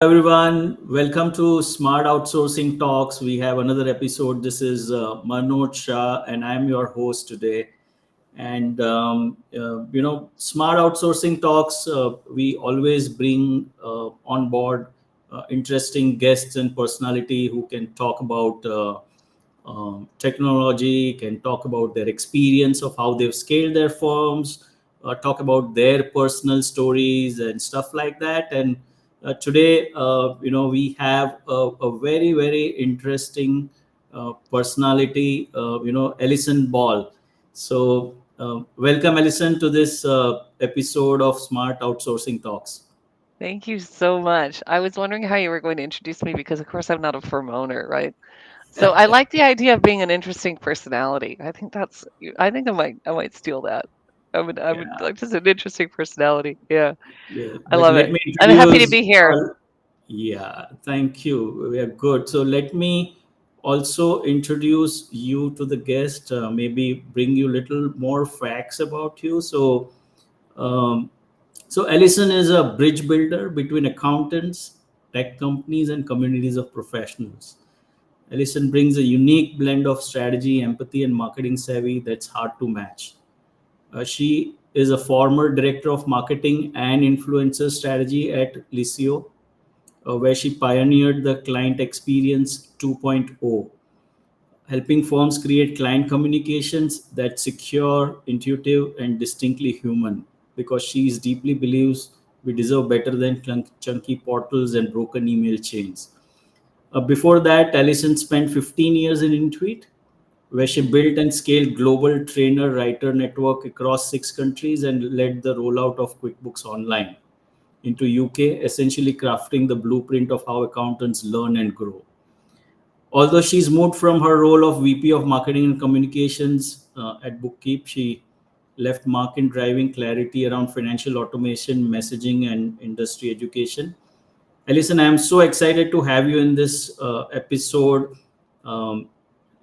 everyone. Welcome to Smart Outsourcing Talks. We have another episode. This is Manoj Shah, and I'm your host today. Smart Outsourcing Talks, we always bring on board interesting guests and personality who can talk about technology, can talk about their experience of how they've scaled their firms, talk about their personal stories and stuff like that. And today, we have a very, very interesting personality, Alison Ball. So, welcome, Alison, to this episode of Smart Outsourcing Talks. Thank you so much. I was wondering how you were going to introduce me because, of course, I'm not a firm owner, right? So I like the idea of being an interesting personality. I think I might steal that. I would Yeah, like just an interesting personality. Yeah, yeah. I love Let it. me I'm happy to introduce. be here. Yeah, thank you. We are good. So let me also introduce you to the guest. Maybe bring you little more facts about you. Um, so Ellison is a bridge builder between accountants, tech companies, and communities of professionals. Ellison brings a unique blend of strategy, empathy, and marketing savvy that's hard to match. She is a former director of marketing and influencer strategy at Lisio, where she pioneered the client experience 2.0, helping firms create client communications that secure, intuitive, and distinctly human. Because she is deeply believes we deserve better than chunky portals and broken email chains. Before that, Allison spent 15 years in Intuit, where she built and scaled global trainer writer network across 6 countries and led the rollout of QuickBooks Online into UK, essentially crafting the blueprint of how accountants learn and grow. Although she's moved from her role of VP of Marketing and Communications at Bookkeep, she left mark in driving clarity around financial automation, messaging, and industry education. Alison, I am so excited to have you in this episode, um,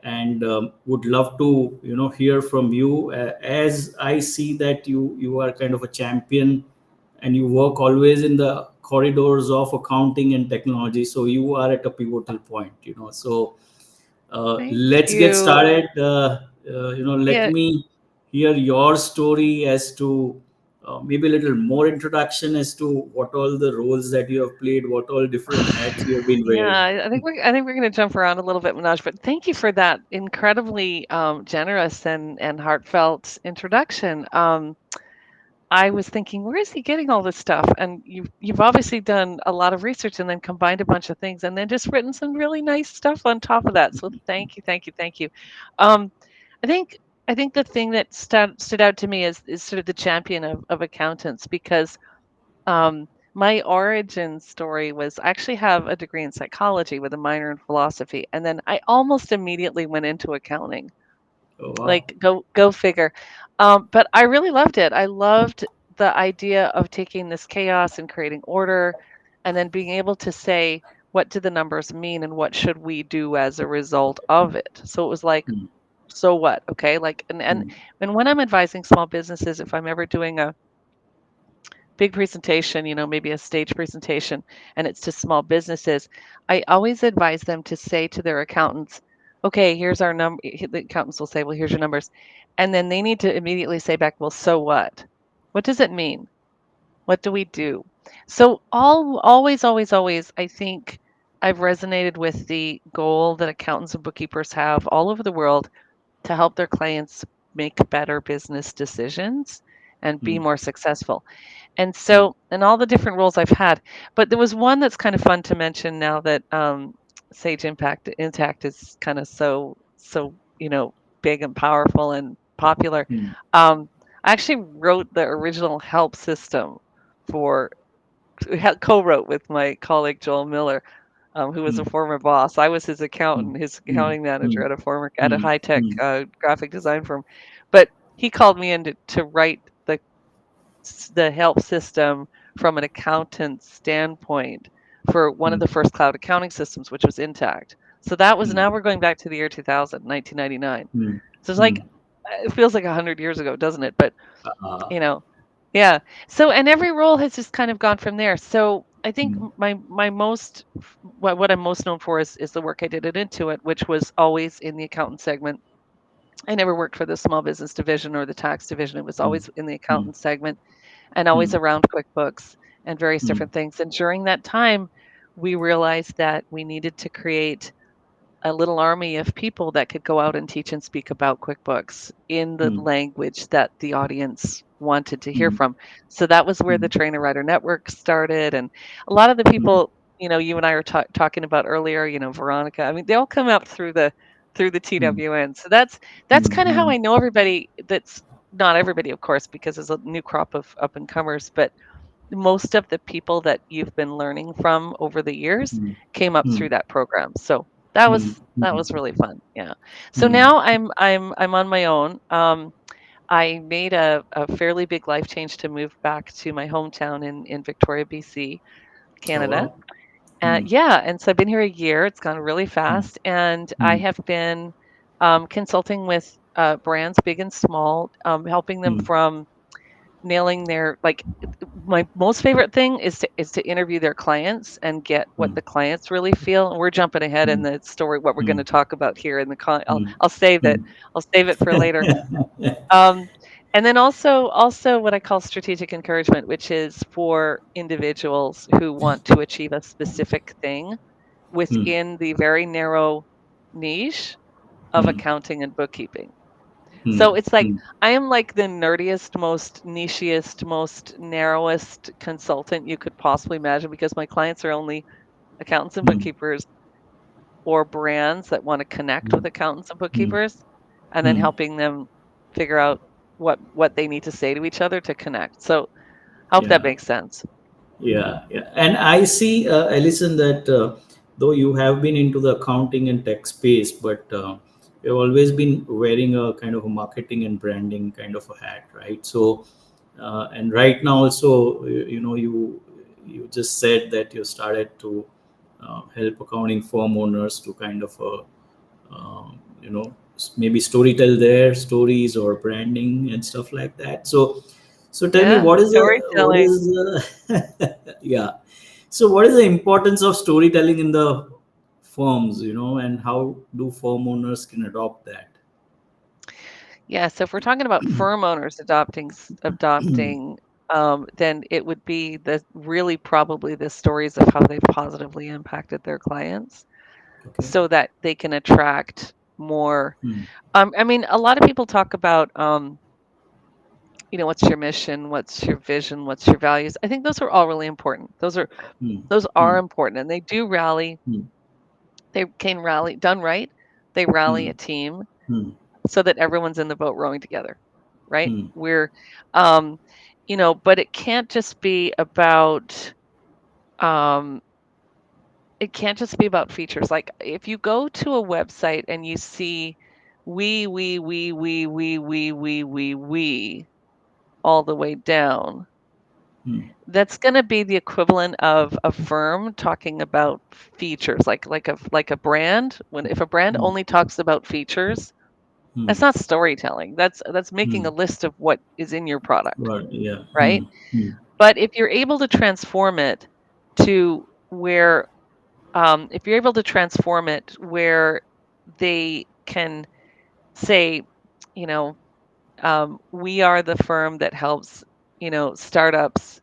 and would love to hear from you. As I see that you are kind of a champion, and you work always in the corridors of accounting and technology. So you are at a pivotal point. So Thank let's get you. started. Let Yeah, me hear your story as to maybe a little more introduction as to what all the roles that you have played, what all different hats you have been yeah. wearing. I think we're going to jump around a little bit, Manoj. But thank you for that incredibly generous and heartfelt introduction. I was thinking, where is he getting all this stuff? And you've obviously done a lot of research and then combined a bunch of things and then just written some really nice stuff on top of that. So thank you, thank you, thank you. Um, I think I think the thing that stood out to me is sort of the champion of accountants because my origin story was I actually have a degree in psychology with a minor in philosophy, and then I almost immediately went into accounting. Oh, wow. Like, go figure. But I really loved it. I loved the idea of taking this chaos and creating order, and then being able to say, what do the numbers mean and what should we do as a result of it? So it was like, Mm, so what? Okay. Like, mm, and when I'm advising small businesses, if I'm ever doing a big presentation, maybe a stage presentation, and it's to small businesses, I always advise them to say to their accountants, okay, here's our number. The accountants will say, well, here's your numbers. And then they need to immediately say back, well, so what? What does it mean? What do we do? So always, always, always, I think I've resonated with the goal that accountants and bookkeepers have all over the world to help their clients make better business decisions and be mm, more successful. And mm, so, and all the different roles I've had, but there was one that's kind of fun to mention now that Sage Impact Intact is kind of so big and powerful and popular. mm, I actually wrote the original help system for co-wrote with my colleague Joel Miller, who was a mm, former boss. I was his mm, accountant, his mm, accounting manager mm, at a mm, high tech mm, graphic design firm. But he called me in to write the help system from an accountant's standpoint for one of mm, the first cloud accounting systems, which was Intact. So that was mm, now we're going back to the year 2000, 1999. mm, So it's like mm. it feels like 100 years ago, doesn't it? But Uh, you know, yeah. So and every role has just kind of gone from there. So I think mm, my most what I'm most known for is the work I did at Intuit, which was always in the accountant segment. I never worked for the small business division or the tax division. It was mm, always in the mm, accountant segment and always mm, around QuickBooks and various mm, different things. And during that time, we realized that we needed to create a little army of people that could go out and teach and speak about QuickBooks in the mm, language that the audience wanted to hear mm, from. So that was where the mm, Trainer Writer Network started. And a lot of the mm, people, you and I were talking about earlier, Veronica, I mean, they all come up through the mm, TWN. So that's mm, kind of how mm, I know everybody. That's not everybody, of course, because there's a new crop of up and comers, but most of the people that you've been learning from over the years mm, came up through mm, that program. So that mm, was that mm, was really fun. Yeah. So mm. now I'm on my own. I made a fairly big life change to move back to my hometown in Victoria, BC, Oh Canada. wow. Mm, Yeah, and so I've been here a year. It's gone really mm, fast, and I mm, have been consulting with brands big and small, helping them mm, from nailing their like my most favorite thing is to interview their clients and get what mm, the clients really feel. And we're jumping ahead in mm, the story what we're going to mm, talk about here in the mm, I'll save it. mm. I'll save it for later. Um, and then also what I call strategic encouragement, which is for individuals who want to achieve a specific thing Mm, within the very narrow niche of mm, accounting and bookkeeping. mm, So it's like mm, I am like the nerdiest, most nichiest, most narrowest consultant you could possibly imagine because my clients are only accountants and mm, bookkeepers or brands that want to connect with mm, accountants and mm, bookkeepers and then mm. helping them figure out what they need to say to each other to connect. So I hope that Yeah. makes sense. Yeah, yeah. And I see, Alison, that though you have been into the accounting and tech space, but you've always been wearing a kind of a marketing and branding kind of a hat, right? So, and right now also, you just said that you started to help accounting firm owners to kind of maybe storytell their stories or branding and stuff like that. So tell me, Yeah, what storytelling. is yeah, so what is the importance of storytelling in the firms, and how do firm owners can adopt that? Yeah, so if we're talking about firm owners adopting, then it would be the really probably the stories of how they've positively impacted their clients Okay. so that they can attract more. Hmm. I mean, a lot of people talk about, what's your mission, what's your vision, what's your values. I think those are all really important. Hmm. Those are Hmm. important, and they do rally. Hmm. They can rally done right. They rally Hmm. a team Hmm. so that everyone's in the boat rowing together, right? Hmm. Um, but um, it can't just be about features. Like if you go to a website and you see we all the way down, Hmm. that's going to be the equivalent of a firm talking about features, like a brand. When if a brand Hmm. only talks about features, Hmm. that's not storytelling. That's making Hmm. a list of what is in your product, Right. Yeah. Hmm. right? Hmm. But if you're able to transform it to where, if you're able to transform it where they can say, you know, we are the firm that helps, startups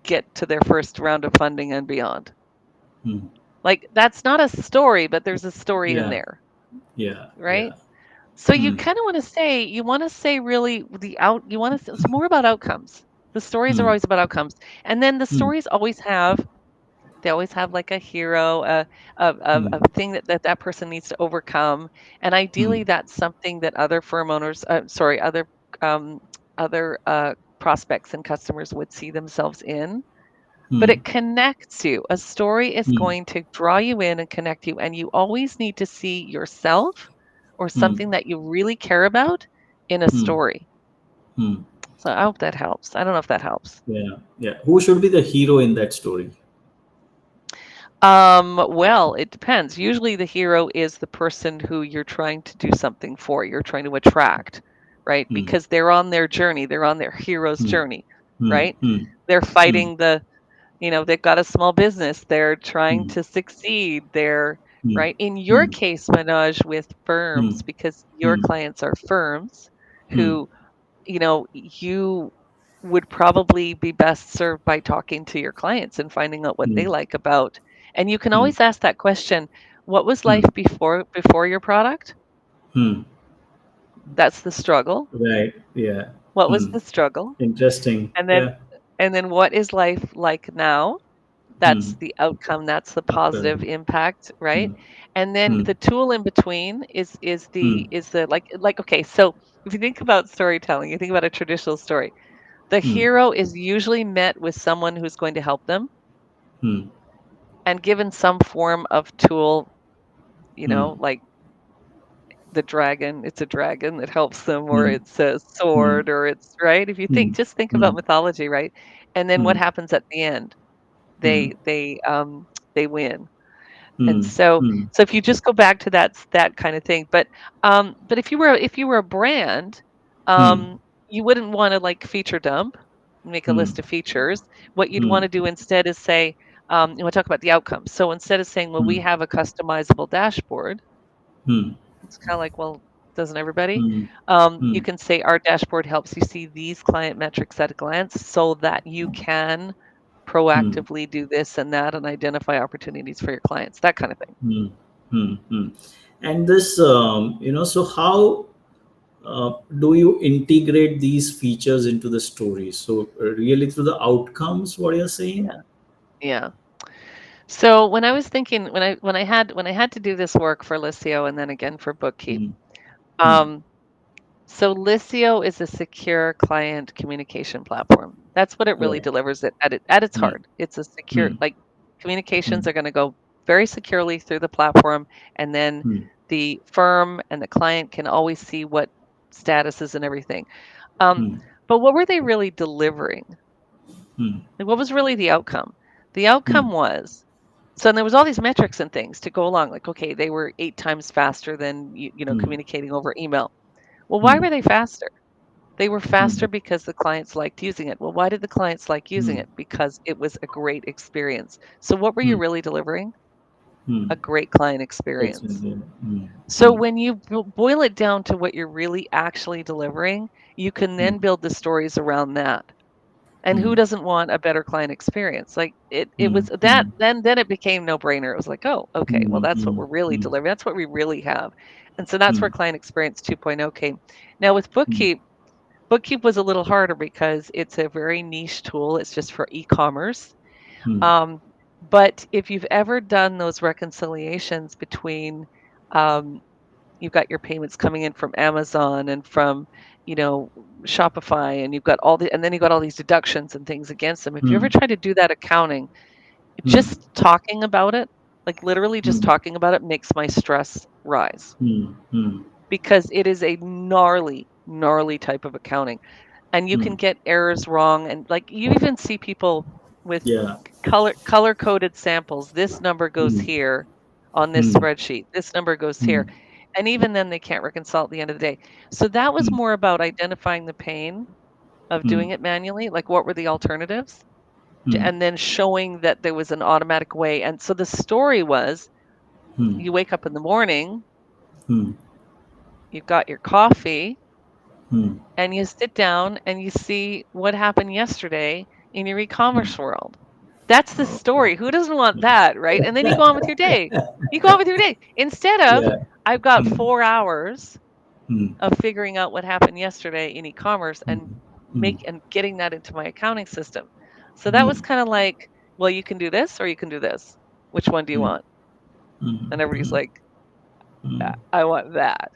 get to their first round of funding and beyond. Hmm. Like that's not a story, but there's a story in Yeah. there, Yeah. Yeah. right? So you Hmm. kind of you want to say really you want to, it's more about outcomes. The stories are Hmm. always about outcomes. And then the Hmm. stories they always have like a hero, Hmm. a thing that person needs to overcome. And Hmm. ideally that's something that other firm owners, um, other prospects and customers would see themselves in. But Hmm. it connects you. A story is Hmm. going to draw you in and connect you. And you always need to see yourself or Hmm. something that you really care about in a Hmm. story. Hmm. So I hope that helps. I don't know if that helps. Yeah. Yeah. Who should be the hero in that story? Well, it depends. Usually the hero is the person who you're trying to do something for, you're trying to attract, right? Hmm. Because they're on their journey, they're on their hero's Hmm. journey, Hmm. right? Hmm. They're Hmm. fighting they've got a small business, they're trying Hmm. to succeed, they're Hmm. right. In your Hmm. case, Manoj, with Hmm. firms, because your Hmm. clients are firms Hmm. who, you would probably be best served by talking to your clients and finding out what they Hmm. like about. And you can Hmm. always ask that question, what was Hmm. life before your product? Hmm. That's the struggle. Right. Yeah. What was Hmm. the struggle? Interesting. And then Yeah. and then what is life like now? Hmm. That's the outcome, that's the Okay. positive impact, right? Hmm. And then Hmm. the tool in between is Hmm. the like okay, so if you think about storytelling, you think about a traditional story. The Hmm. hero is usually met with someone who's going to help them Hmm. and given some form of tool, Hmm. like it's a dragon that helps them, or Hmm. it's a Hmm. sword, or it's right. If you Hmm. think Hmm. about mythology, right? And then what Hmm. happens at the end? Hmm. They win. And Hmm. Hmm. so if you just go back to that kind of thing, but if you were a brand, Hmm. you wouldn't want to like feature dump, make a Hmm. list of features. What you'd Hmm. want to do instead is say, you want to talk about the outcomes. So instead of saying, well, we Hmm. have a customizable dashboard, Hmm. it's kind of like, well, doesn't everybody? Hmm. You Hmm. can say our dashboard helps you see these client metrics at a glance so that you can Hmm. proactively do this and that and identify opportunities for your clients, that kind of thing. Hmm. Hmm. Hmm. And this, so how do you integrate these features into the story? So, really through the outcomes, what you're saying? Yeah. Yeah. So when I was thinking, when I had to do this work for Liscio and then again for Bookkeep, Hmm. Hmm. um, so Liscio is a secure client communication platform. That's what it really Right. delivers at its Hmm. heart. It's a secure, Hmm. like Hmm. communications are going to go very securely through the platform, and then Hmm. the firm and the client can always see what statuses and everything. Um, Hmm. but what were they really delivering? Hmm. Like, what was really the outcome? The Hmm. outcome was so and there was all these metrics and things to go along. Like, okay, they were 8 times faster than Hmm. communicating over email. Well, why Hmm. were they faster? They were Hmm. faster because the clients liked using it. Well, why did the clients like using Hmm. it? Because it was a great experience. So what were you Hmm. really delivering? Hmm. A great client That's experience. yeah. Hmm. So Hmm. when you boil it down to what you're really actually delivering, you can Hmm. then build the stories around that. And Hmm. who doesn't want a better client experience? Like it Hmm. was that Hmm. then it became no brainer. It was like, oh, okay, well Hmm. that's what Hmm. we're really Hmm. delivering. That's what we really have. And so that's Hmm. where client experience 2.0 came. Now with Hmm. Bookkeep was a little harder because it's a very niche tool. It's just for e-commerce. Hmm. Um, but if you've ever done those reconciliations between um, you've got your payments coming in from Amazon and from, you know, Shopify, and and then you've got all these deductions and things against them. If you ever Hmm. try to do that accounting, Hmm. just talking about it, like literally just Hmm. talking about it makes my stress rise Hmm. Hmm. because it is a gnarly, gnarly type of accounting. And you Hmm. can get errors wrong. And like you even see people with Yeah. color coded samples. This number goes Hmm. here on this Hmm. spreadsheet. This number goes Hmm. here. And even then they can't reconcile at the end of the day. So that was Hmm. more about identifying the pain of Hmm. doing it manually, like what were the alternatives? Hmm. And then showing that there was an automatic way. And so the story was Hmm. you wake up in the morning, Hmm. you've got your coffee, Hmm. and you sit down and you see what happened yesterday in your Hmm. e-commerce world. That's the Okay. story. Who doesn't want that, right? And then you go on with your day. You go on with your day. Instead of, Yeah. I've got Hmm. 4 hours Hmm. of figuring out what happened yesterday in e-commerce Hmm. and Hmm. getting that into my accounting system. So that was Hmm. kind of like, well, you can do this or you can do this. Which one do you Hmm. want? Hmm. And everybody's Hmm. like, Hmm. I want that,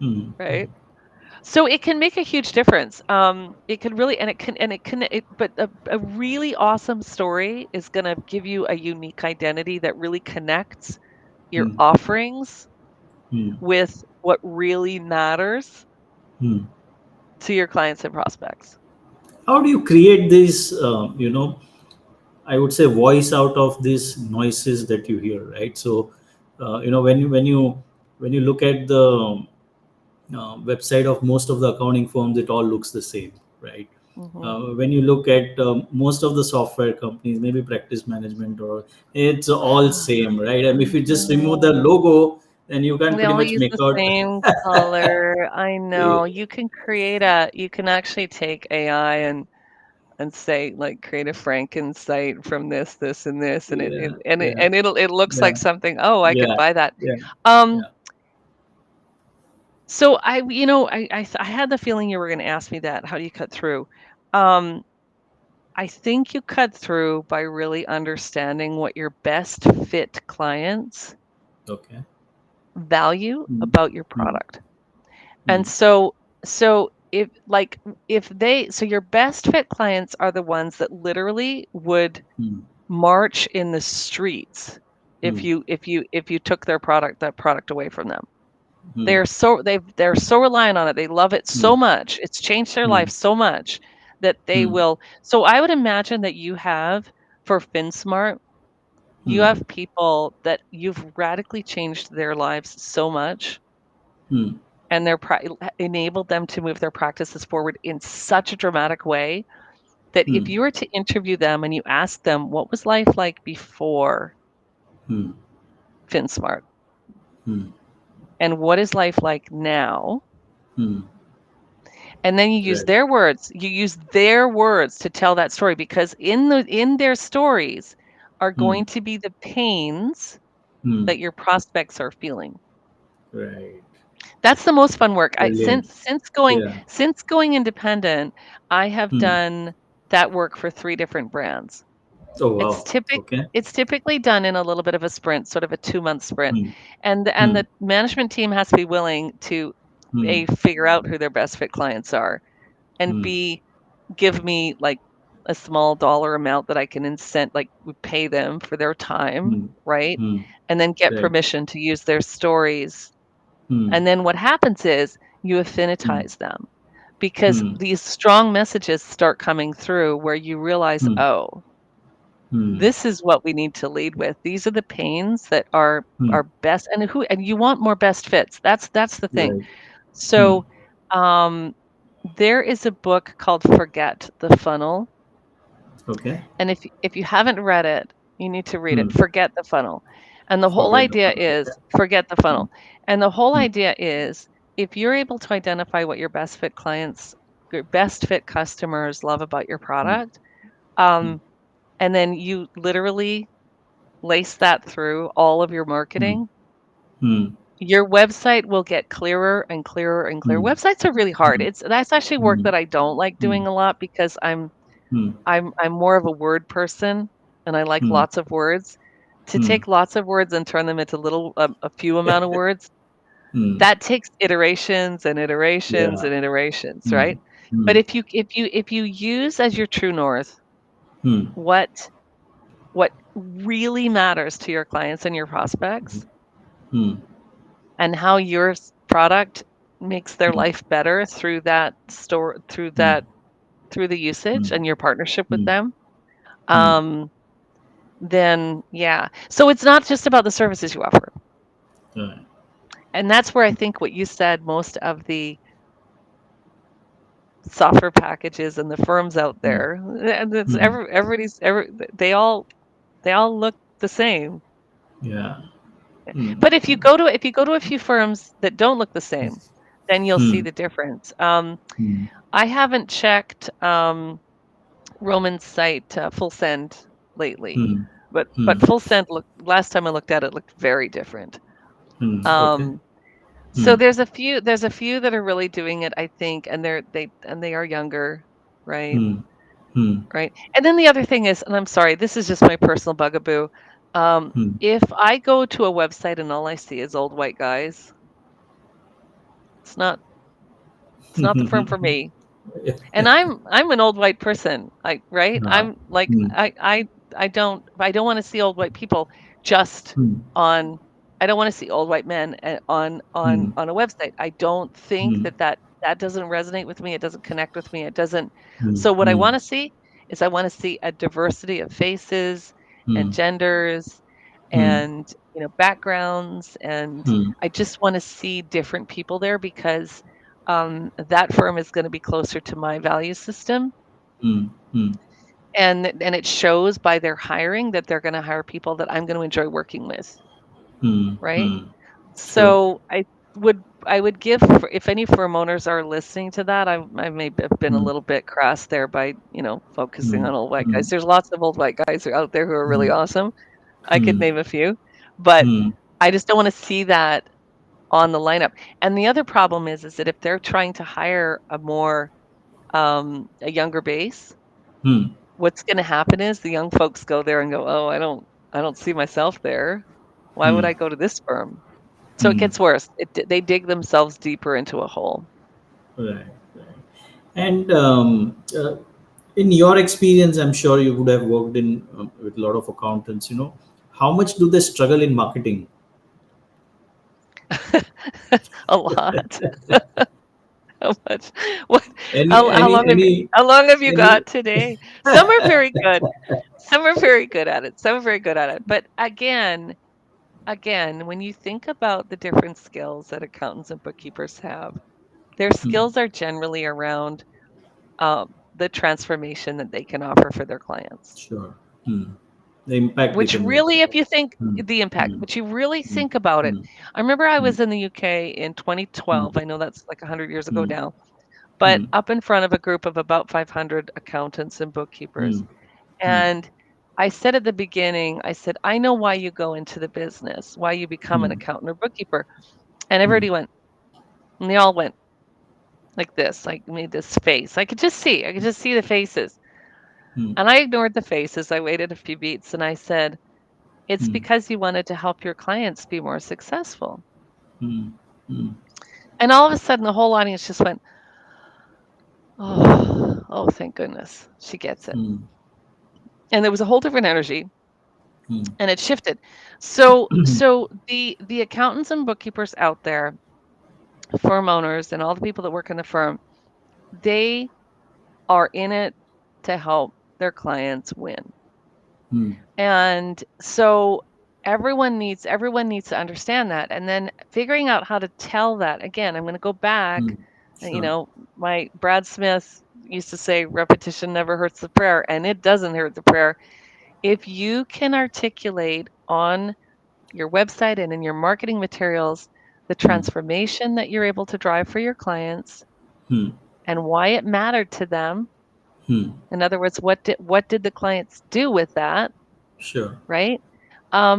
Hmm. right? So it can make a huge difference. It can really, but a really awesome story is going to give you a unique identity that really connects your Hmm. offerings Hmm. with what really matters Hmm. to your clients and prospects. How do you create this? I would say voice out of these noises that you hear, right? So, when you look at the website of most of the accounting firms, it all looks the same, right? Mhm. When you look at most of the software companies, maybe practice management, or it's all same, right? And if you just remove the No. logo, then you can They pretty all much use make the out. same color. I know. Yeah, You can actually take AI and say like create a Frankenstein from this and this and yeah, yeah, it looks like yeah, something. Oh, I could yeah, buy that. yeah, Um, yeah. so I had the feeling you were going to ask me that. How do you cut through? Um, I think you cut through by really understanding what your best fit clients Okay. value Hmm. about your Hmm. product. And Hmm. so if they so your best fit clients are the ones that literally would Hmm. march in the streets Hmm. if you took that product away from them. Hmm. They're so reliant on it. They love it Hmm. so much. It's changed their Hmm. life so much that they Hmm. will. So I would imagine that you have for Finsmart, you Hmm. have people that you've radically changed their lives so much Hmm. and enabled them to move their practices forward in such a dramatic way that if Hmm. you were to interview them and you ask them what was life like before Hmm. Finsmart Hmm. and what is life like now, Hmm. and then Right. you use their words to tell that story because in their stories are Hmm. going to be the pains Hmm. that your prospects are feeling. Right. That's the most fun work. I Brilliant. Yeah. since going independent, I have Hmm. done that work for 3 different brands. Oh It's wow. typic Okay. it's typically done in a little bit of a sprint, sort of a 2-month sprint, Hmm. and Hmm. the management team has to be willing to, Hmm. A, figure out who their best fit clients are, and Hmm. B, give me, like, a small dollar amount that I can would pay them for their time, Hmm. right? Hmm. And then get Right. permission to use their stories, Hmm. and then what happens is you Hmm. affinitize them because Hmm. these strong messages start coming through where you realize, Hmm. "Oh, Hmm. this is what we need to lead with. These are the pains that Hmm. are best," and you want more best fits. That's the thing. Right. Hmm. So, um, there is a book called Forget the Funnel, Okay. and if you haven't read it, you need to read Hmm. it. Forget the Funnel. And the whole Forget the idea fun. Okay. is forget the Hmm. funnel. And the whole Hmm. idea is if you're able to identify what your best fit customers love about your Hmm. product, Hmm. um, and then you literally lace that through all of your Hmm. marketing, Hmm. your website will get clearer and clearer and clearer. Hmm. Websites are really hard. Hmm. That's actually work Hmm. that I don't like Hmm. doing a lot because Hmm. I'm more of a word person and I like Hmm. lots of words. To Hmm. take lots of words and turn them into a few amount of words, Hmm. that takes iterations and iterations Yeah. and iterations, Hmm. right? But Hmm. if you use as your true north Hmm. what what really matters to your clients and your prospects Hmm. and how your product makes their Hmm. life better Hmm. through the usage Hmm. and your partnership with Hmm. them, Hmm. um, then yeah. So it's not just about the services you offer. Right. And that's where I think what you said, most of the software packages and the firms out Hmm. there, and it's Hmm. they all look the same. Yeah. Hmm. But if you go to a few firms that don't look the same, then you'll see Hmm. the difference. Hmm. I haven't checked Roman's site, Full Send, lately, Hmm. but Hmm. Full Send looked last time I looked at it looked very different. Hmm. Okay. Um, so Hmm. there's a few that are really doing it, I think, and they are younger, right? Hmm. Hmm. Right. And then the other thing is, and I'm sorry, this is just my personal bugaboo. Hmm. If I go to a website and all I see is old white guys, it's not it's not the firm for me. And I'm an old white person, like, right? Yeah. I'm like Hmm. I don't want to see old white people just Hmm. on I don't want to see old white men Hmm. on a website. I don't think Hmm. that doesn't resonate with me. It doesn't connect with me. It doesn't. Hmm. So what I Hmm. want to see is I want to see a diversity of faces and Hmm. genders Hmm. and backgrounds, and Hmm. I just want to see different people there because that firm is going to be closer to my value system. mm, mm, And it shows by their hiring that they're going to hire people that I'm going to enjoy working with, mm, right? mm. Sure. So I would give, if any firm owners are listening to that, I may have been a Mm, little bit crass there by, focusing mm, on old white guys. mm, There's lots of old white guys out there who are really mm, awesome. I could mm, name a few, but mm, I just don't want to see that on the lineup. And the other problem is that if they're trying to hire a younger base, mm, what's going to happen is the young folks go there and go, "Oh, I don't see myself there. Why would mm, I go to this firm?" So it mm. gets worse. They dig themselves deeper into a hole. Right, right. And in your experience, I'm sure you would have worked in with a lot of accountants. How much do they struggle in marketing? A lot. How much? What? Any, How any, long have you, any, how long have you any? got today? Some are very good. Some are very good at it. Some are very good at it. But again, when you think about the different skills that accountants and bookkeepers have, their Hmm, skills are generally around the transformation that they can offer for their clients. sure. Hmm. The impact they Which can make. really, if you think Hmm, the impact, hmm, but you really hmm, think about it. hmm, I remember I hmm, was in the UK in hmm, 2012. I know that's like 100 years ago hmm, now, but hmm, up in front of a group of about 500 accountants and bookkeepers. hmm, hmm, And I said at the beginning, I said, I know why you go into the business, why you become an hmm, accountant or bookkeeper. And hmm, everybody went, and they all went like this, like made this face. I could just see the faces. hmm, And I ignored the faces. I waited a few beats and I said, it's hmm, because you wanted to help your clients be more successful. hmm, hmm, And all of a sudden, the whole audience just went, oh, thank goodness. She gets it. hmm, And there was a whole different energy hmm, and it shifted. So the accountants and bookkeepers out there, firm owners and all the people that work in the firm, they are in it to help their clients win. hmm, And so everyone needs to understand that. And then figuring out how to tell that. Again, I'm going to go hmm. back. Sure. My Brad Smith used to say repetition never hurts the prayer, and it doesn't hurt the prayer. If you can articulate on your website and in your marketing materials the Hmm, transformation that you're able to drive for your clients hmm, and why it mattered to them. hmm. In other words, what did the clients do with that, Sure. right?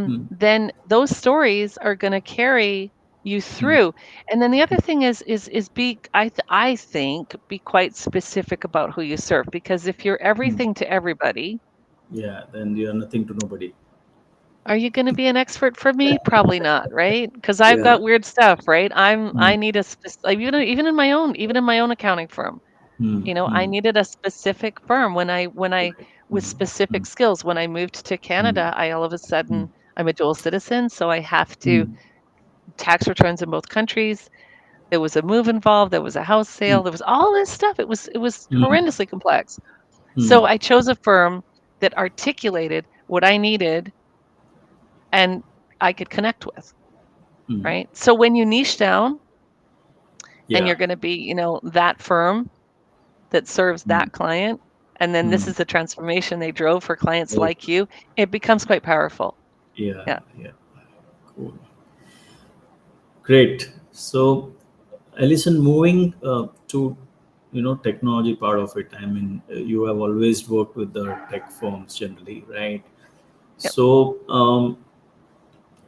Hmm, Then those stories are going to carry you hmm, through. And then the other thing is be I think be quite specific about who you serve, because if you're hmm. everything to everybody, Yeah, then you are nothing to nobody. are you going to be an expert for me? Probably not, right? Because I've Yeah. got weird stuff, right? Hmm, I need like, even in my own accounting firm, hmm, I hmm. needed a specific firm when I Right. with Hmm, hmm, specific skills. When I moved to hmm, Canada, I all of a hmm, sudden I'm a dual citizen, so I have to hmm, tax returns in both countries. There was a move involved, there was a house hmm, sale, there was all this stuff. It was hmm, horrendously complex. hmm, So I chose a firm that articulated what I needed and I could connect with, hmm. right? So when you niche down and Yeah. you're going to be, that firm that serves Hmm, that client, and then this hmm. is the transformation they drove for clients Oh, like you, it becomes quite powerful. yeah, Yeah. yeah. Cool. Great. So, Alison, moving to technology part of it. I mean, you have always worked with the tech firms generally, right? Yep. So,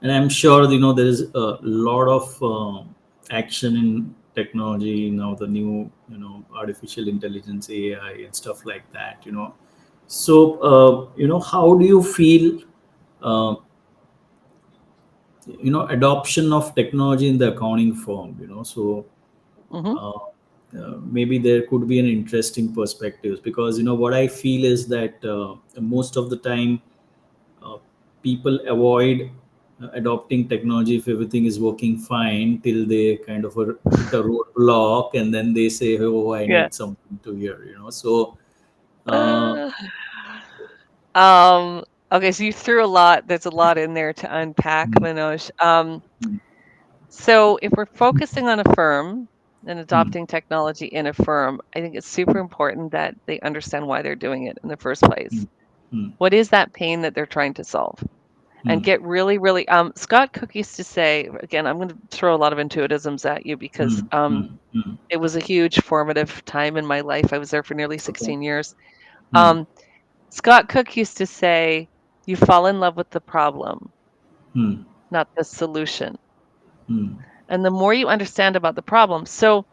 and I'm sure there is a lot of action in technology now. The new artificial intelligence, AI, and stuff like that. So, how do you feel? Uh, adoption of technology in the accounting firm. So Hmm. uh, maybe there could be an interesting perspectives, because what I feel is that most of the time uh, people avoid adopting technology if everything is working fine, till they kind of hit a roadblock, and then they say, oh, I Yeah. need something to hear. So uh, Uh, um, okay, so you threw a lot. There's a lot in there to unpack, mm, Manoj. mm, So if we're focusing on a firm, and Hmm. adopting technology in a firm, I think it's super important that they understand why they're doing it in the first place. Hmm. Hmm. What is that pain that they're trying to solve? And Hmm. get really, really Scott Cook used to say, again, I'm going to throw a lot of intuitisms at you because Hmm. Hmm. Hmm. it was a huge formative time in my life. I was there for nearly Okay. 16 years. Hmm. Um, Scott Cook used to say, you fall in love with the problem, Hmm. not the solution. Hmm. And the more you understand about the problem, so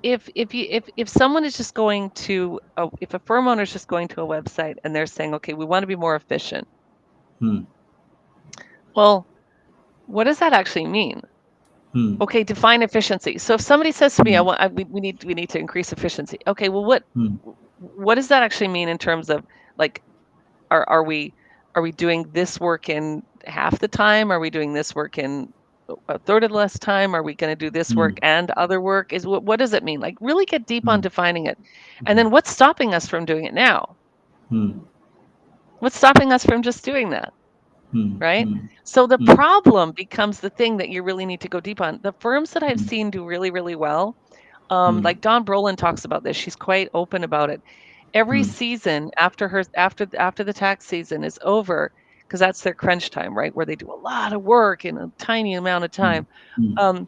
if someone is just going to if a firm owner is just going to a website and they're saying, okay, we want to be more efficient. Hmm. Well, what does that actually mean? Hmm. Okay, define efficiency. So if somebody says to me, Hmm. we need to increase efficiency. Okay, well, Hmm. what does that actually mean in terms of like, are we doing this work in half the time? Are we doing this work in a third of the less time? Are we going to do this Hmm. work and other work? Is what does it mean? Like really get deep on Hmm. defining it. And Hmm. then what's stopping us from doing it now? Hmm. What's stopping us from just doing that? Hmm. Right? Hmm. So the Hmm. problem becomes the thing that you really need to go deep on. The firms that I've Hmm. seen do really, really well, Hmm. like Dawn Brolin talks about this. She's quite open about it. Every Hmm. season after the tax season is over, because that's their crunch time, right? Where they do a lot of work in a tiny amount of Hmm. time. Um,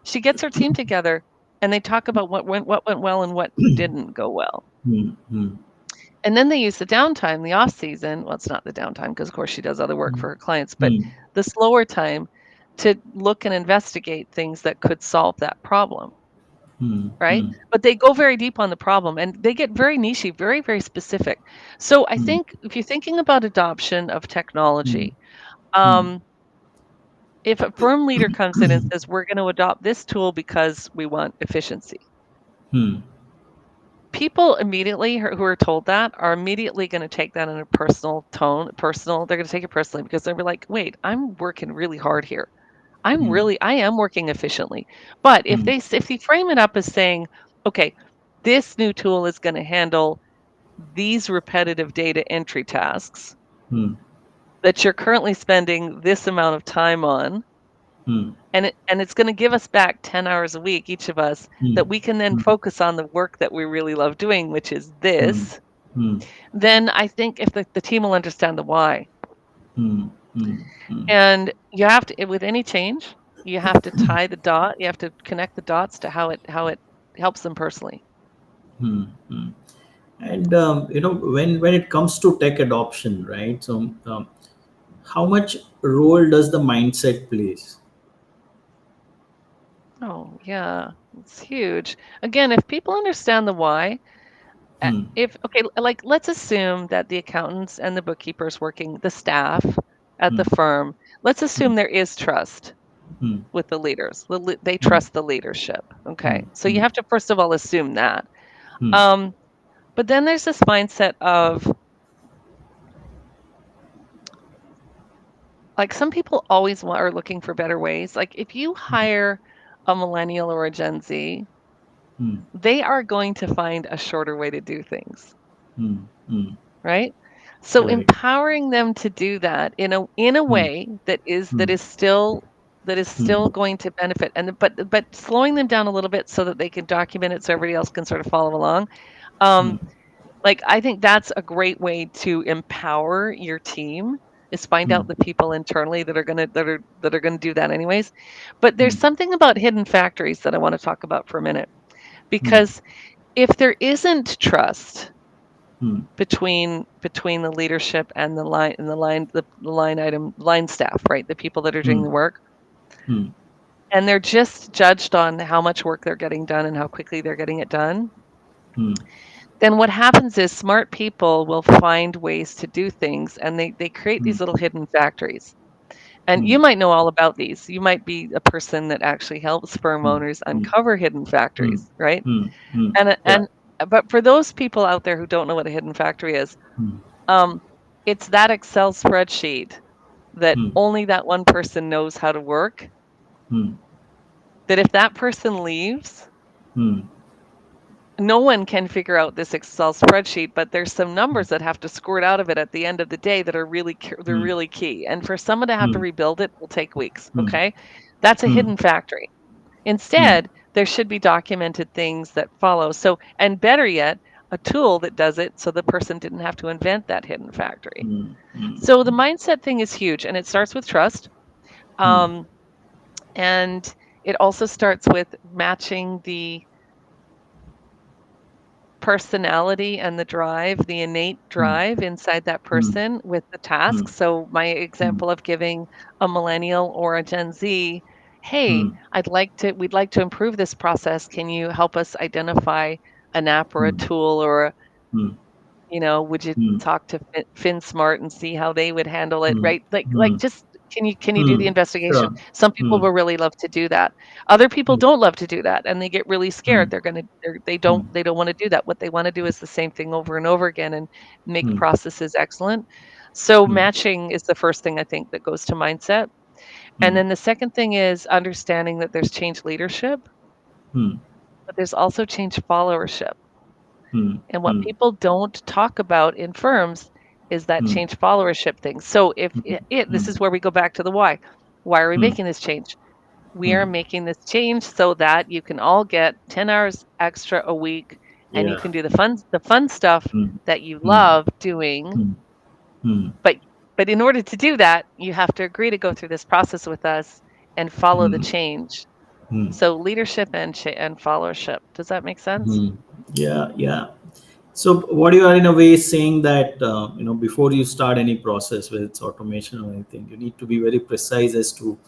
she gets her team together and they talk about what went well and what didn't go well. Hmm. Hmm. And then they use the downtime, the off season. Well, it's not the downtime because of course she does other work for her clients, but Hmm. the slower time to look and investigate things that could solve that problem, Hmm. right? Hmm. But they go very deep on the problem and they get very nichey, very, very specific. So I Hmm. think if you're thinking about adoption of Hmm. technology, Hmm. um, if a firm leader comes in and says, we're going to adopt this tool because we want efficiency, Hmm. people immediately who are told that are immediately going to take that in a personal tone, personal. They're going to take it personally because they're like, wait, I'm working really hard here. Hmm. I am working efficiently. But Hmm. if they frame it up as saying, okay, this new tool is going to handle these repetitive data entry tasks Hmm. that you're currently spending this amount of time on, Hmm. and it's going to give us back 10 hours a week, each of us, Hmm. that we can then Hmm. focus on the work that we really love doing, which is Hmm. this, Hmm. then I think if the team will understand the why. Hmm. Hmm. Hmm. And you have to, with any change, you have to tie the dot, you have to connect the dots to how it helps them personally. Hmm. Hmm. And when it comes to tech adoption, right? So, how much role does the mindset plays? Oh, yeah, it's huge. Again, if people understand the why, Hmm. if okay, like let's assume that the accountants and the bookkeepers working, the staff at Hmm. the firm, let's Hmm. assume there is trust Hmm. with the leaders. They Hmm. trust the leadership. Hmm. Okay, so you Hmm. have to first of all assume that. Hmm. Um, but then there's this mindset of like some people always are looking for better ways. Like if you hire a millennial or a Gen Z, Hmm. they are going to find a shorter way to do things, Hmm. Hmm. right? So Right. empowering them to do that in a Hmm. way that is Hmm. still Hmm. going to benefit and but slowing them down a little bit so that they can document it so everybody else can sort of follow along. Hmm. Um, like I think that's a great way to empower your team is find Hmm. out the people internally that are gonna do that anyways. But there's Hmm. something about hidden factories that I want to talk about for a minute Hmm. because if there isn't trust Hmm. between the leadership and the line item line staff, right? The people that are doing Hmm. the work, Hmm. and they're just judged on how much work they're getting done and how quickly they're getting it done, Hmm. then what happens is smart people will find ways to do things and they create Hmm. these little hidden factories. And Hmm. you might know all about these. You might be a person that actually helps firm Hmm. owners Hmm. uncover hidden Hmm. factories, right? Hmm. Hmm. Yeah. And but for those people out there who don't know what a hidden factory is, Hmm. um, it's that Excel spreadsheet that Hmm. only that one person knows how to work. Hmm. That if that person leaves, Hmm. no one can figure out this Excel spreadsheet, but there's some numbers that have to squirt out of it at the end of the day that are they're Hmm. really key. And for someone to have to Hmm. rebuild it will take weeks. Hmm. Okay, that's a Hmm. hidden factory. Hmm. Instead, there should be documented things that follow. So, and better yet, a tool that does it so the person didn't have to invent that hidden factory. mm, mm, So the mindset thing is huge, and it starts with trust. mm, Um, and it also starts with matching the personality and the drive, the innate mm, drive inside that mm, person with the task. mm, So my mm, example of giving a millennial or a Gen Z, hey, mm, we'd like to improve this process. Can you help us identify an app or a mm, tool or mm, would you mm, talk to Finsmart and see how they would handle it, mm, right? Like mm, just can you do the mm. investigation? Sure. Some people Mm, will really love to do that. Other people mm, don't love to do that, and they get really scared. mm, mm, They don't want to do that. What they want to do is the same thing over and over again and make mm, processes excellent. So mm, matching is the first thing I think that goes to mindset. And mm, then the second thing is understanding that there's change leadership, mm, but there's also change followership. mm, And what mm, people don't talk about in firms is that mm, change followership thing. So if mm, this mm, is where we go back to the why. Why are we mm, making this change? We are mm. making this change so that you can all get 10 hours extra a week and you Yeah. can do the fun stuff Mm, that you mm, love doing. mm, mm, But in order to do that, you have to agree to go through this process with us and follow the mm, change. mm, So leadership and followership. Does that make sense? mm. Yeah, yeah. So what you are in a way saying that before you start any process, whether it's automation or anything, you need to be very precise as to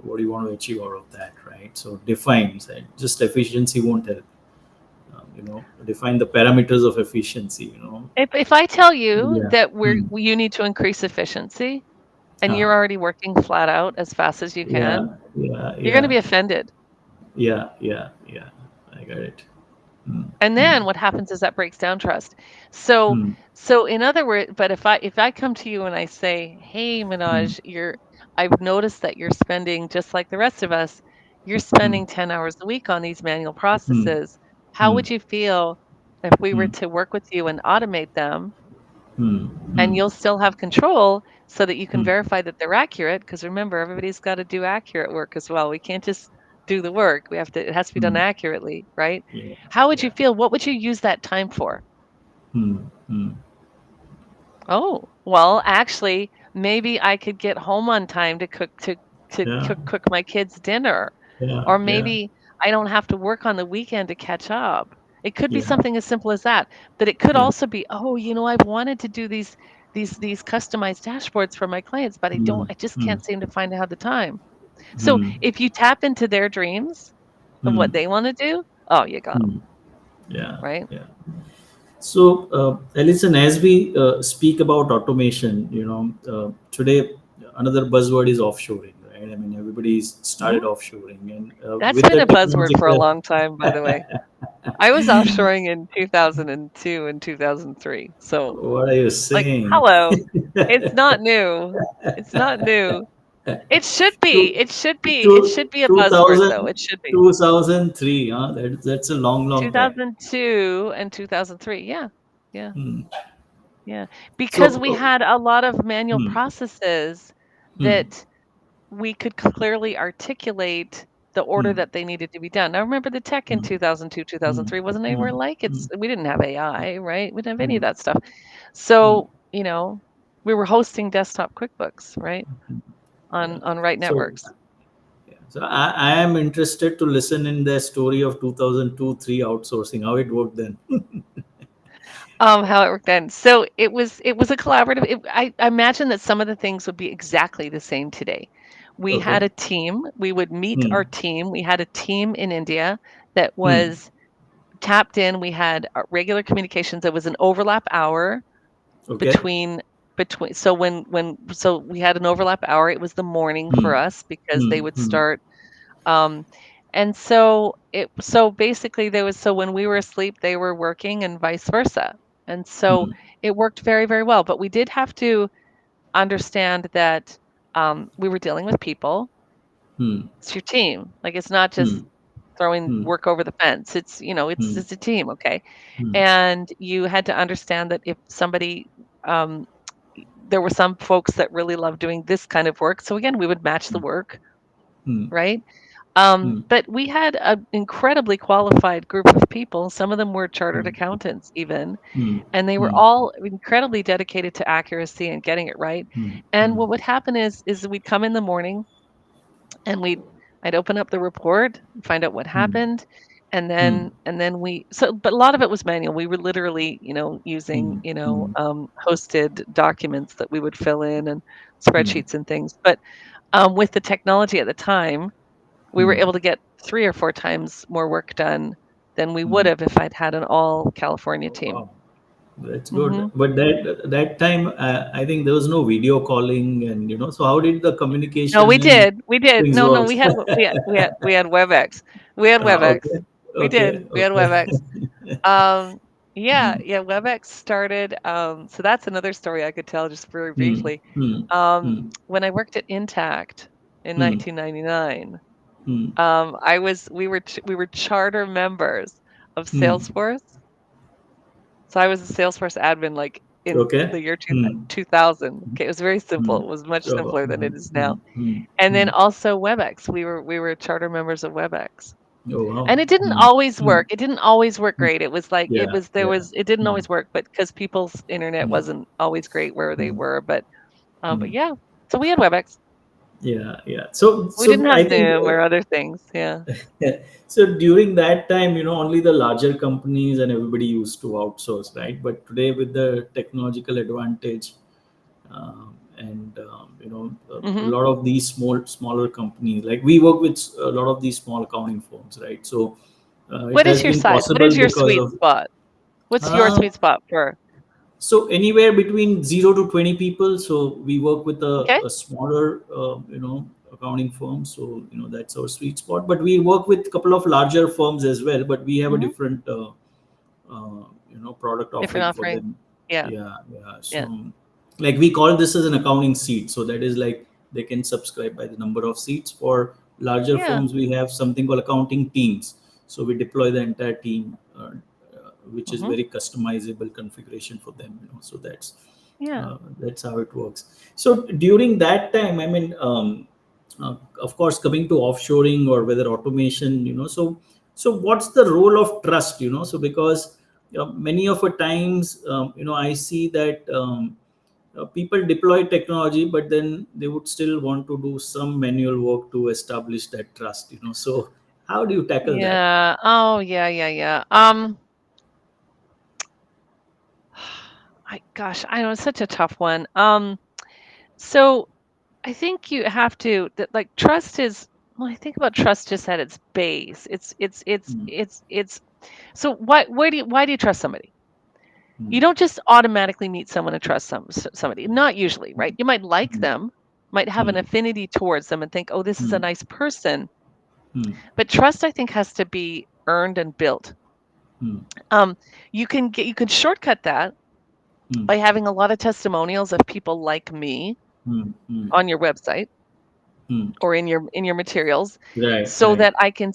what you want to achieve out of that, right? So define, right? Just efficiency won't help. Define the parameters of efficiency. If I tell you Yeah. that Hmm. you need to increase efficiency and you're Uh-huh. already working flat out as fast as you Yeah. can, Yeah. you're going to Yeah. be offended. Yeah. Yeah. Yeah. I got it. Hmm. And Hmm. then what happens is that breaks down trust. So Hmm. in other words, but if I come to you and I say, "Hey, Hmm. Minaj, I've noticed that you're spending just like the rest of us, you're Hmm. spending 10 hours a week on these manual Hmm. processes. How Hmm. would you feel if we were Hmm. to work with you and automate them Hmm. and Hmm. you'll still have control so that you can Hmm. verify that they're accurate because remember everybody's got to do accurate work as well. We can't just do the work. It has to be done Hmm. accurately, right? Yeah. How would you Yeah. feel? What would you use that time for? Hmm. Hmm. Oh, well, actually, maybe I could get home on time to Yeah. cook my kids dinner. Yeah. Or Yeah. maybe I don't have to work on the weekend to catch up. It could be Yeah. something as simple as that. But it could Yeah. also be, oh, I've wanted to do these customized dashboards for my clients, but Hmm. I just Hmm. can't seem to find out the time. So Hmm. if you tap into their dreams of Hmm. what they want to do, oh, you got them, Hmm. Yeah. right? Yeah. So, Alison, as we speak about automation, today another buzzword is offshoring, right? I mean, everybody's started Mhm. offshoring, and That's with been the a buzzword for a technological, long time, by the way. I was offshoring in 2002 and 2003. So, what are you like, saying? hello. It's not new. It's not new. It should be. Two, It should be. It two, should be a buzzword, though. 2000, It should be. 2003, huh? That's a long, long time. 2002 and 2003. Yeah. Yeah. Hmm. Yeah. So, Because we had a lot of manual hmm, processes hmm, that we could clearly articulate the order hmm, that they needed to be done. Now remember the tech in hmm, 2002, hmm, 2003 wasn't hmm, anywhere like hmm, we didn't have AI, right? We didn't have any hmm, of that stuff. hmm, So, we were hosting desktop QuickBooks, right? hmm. Yeah. On Right So, Networks. yeah. So I am interested to listen in the story of 2002-3 outsourcing, how it worked then. How it worked then. So it was a collaborative. I imagine that some of the things would be exactly the same today. We had Okay. a team. We would meet Hmm. our team. We had a team in India that Hmm. was tapped in. We had regular communications. There was an overlap hour Okay. between so so we had an overlap hour. It was the morning Hmm. for us because Hmm. they would Hmm. start and so basically there was so when we were asleep they were working and vice versa. And so Hmm. it worked very, very well, but we did have to understand that we were dealing with people. Hmm. It's your team. Like it's not Hmm. just throwing Hmm. work over the fence. It's Hmm. it's a team, okay? Hmm. And you had to understand that if somebody um, there were some folks that really loved doing this kind of work. So again, we would match the work, Hmm. right? mm, But we had an incredibly qualified group of people. Some of them were chartered mm, accountants, even, mm, and they were mm, all incredibly dedicated to accuracy and getting it right. mm, And mm, what would happen is we'd come in the morning and I'd open up the report, find out what mm, happened, and mm, then we so but a lot of it was manual. We were literally, using, mm, mm, hosted documents that we would fill in and mm, spreadsheets and things. But with the technology at the time, we were mm. able to get 3 or 4 times more work done than we would Mm. have if I'd had an all California Oh, team. wow, that's good. Hmm. But that time, I think there was no video calling, and so how did the No, we communication and did. We did. things No, work? we had WebEx. We had WebEx. Okay, We did. okay, We had okay. WebEx. Um, yeah, Hmm, yeah, WebEx started. So that's another story I could tell just very hmm, briefly. hmm, hmm, When I worked at Intact in hmm, 1999, hmm, we were charter members of hmm. Salesforce. So I was a Salesforce admin like in Okay. the year Hmm, 2000. Okay, it was very simple. hmm. It was much Oh, simpler than hmm, it is hmm, now. hmm, And then hmm. also WebEx. We were charter members of WebEx. Oh, wow. And it didn't Hmm, always hmm, work. It didn't always work hmm. great. It was like Yeah, yeah. it didn't Hmm, always work, but because people's internet hmm, wasn't always great where they hmm, were. But hmm. yeah. So we had WebEx. Yeah, yeah. So, We didn't so have I think. Zoom or other things. Yeah. Yeah. So during that time, only the larger companies and everybody used to outsource, right? But today, with the technological advantage, and a Hmm. lot of these smaller companies, like we work with a lot of these small accounting firms, right? So it What has is your been size? What possible is your because sweet of. spot? What's your Uh, sweet spot for? so anywhere between 0 to 20 people. So we work with Okay. a smaller, accounting firm. So that's our sweet spot. But we work with a couple of larger firms as well. But we have a Hmm. different, product Different offering for offering. them. Yeah. Yeah, yeah. Yeah. So like we call this as an accounting seat. So that is like they can subscribe by the number of seats. For larger Yeah. firms, we have something called accounting teams. So we deploy the entire team, which is Hmm. very customizable configuration for them. So Yeah. that's how it works. So during that time, I mean, of course, coming to offshoring or whether automation, so what's the role of trust? So because many of the times, I see that people deploy technology, but then they would still want to do some manual work to establish that trust. So how do you tackle that? Yeah. Oh, yeah, yeah, yeah. I know it's such a tough one. So I think you have to that like trust is well, I think about trust just at its base. Mm, It's so why do you trust somebody? mm, You don't just automatically meet someone and trust somebody. Not usually, right? mm, You might like mm, them, might have an mm, affinity towards them and think, "Oh, this is a mm, nice person." mm, But trust I think has to be earned and built. mm, Um, you can shortcut that mm, by having a lot of testimonials of people like me mm, mm, on your website mm. or in your materials Right, so right. that I can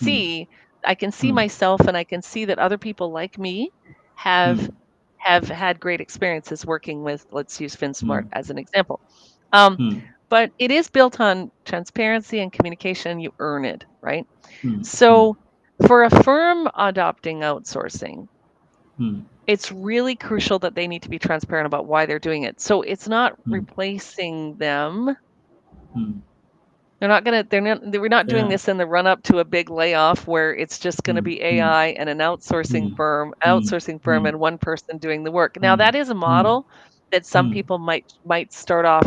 Mm, see mm, myself and I can see that other people like me have mm, have had great experiences working with, let's use Finsmart mm, as an example. Um, mm, but it is built on transparency and communication. You earn it, right? mm, mm, So for a firm adopting outsourcing, mm, it's really crucial that they need to be transparent about why they're doing it. So it's not mm, replacing them. mm. We're not doing Yeah. this in the run up to a big layoff where it's just going to Mm, be mm, AI and an mm, mm, outsourcing firm mm, and one person doing the work. Now mm, that is a mm, model that some mm, people might start off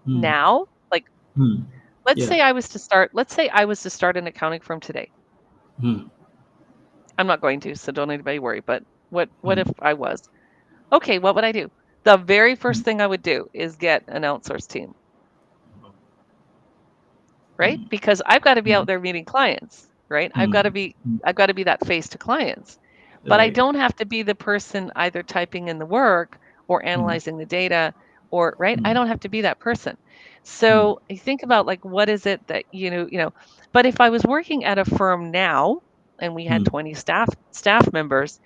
mm, now. Like mm. Yeah. let's say I was to start an accounting firm today. Mm, I'm not going to, so don't anybody worry, but what mm, if I was? Okay, what would I do? The very mm, first thing I would do is get an outsource team, right? mm, Because I've got to be out mm, there meeting clients, right? mm, mm. I've got to be that face to clients. But I Right. don't have to be the person either typing in the work or Mm, analyzing the data or right? I mm, don't have to be that person. mm, So I think about like what is it that but if I was working at a firm now and we had mm, 20 staff members,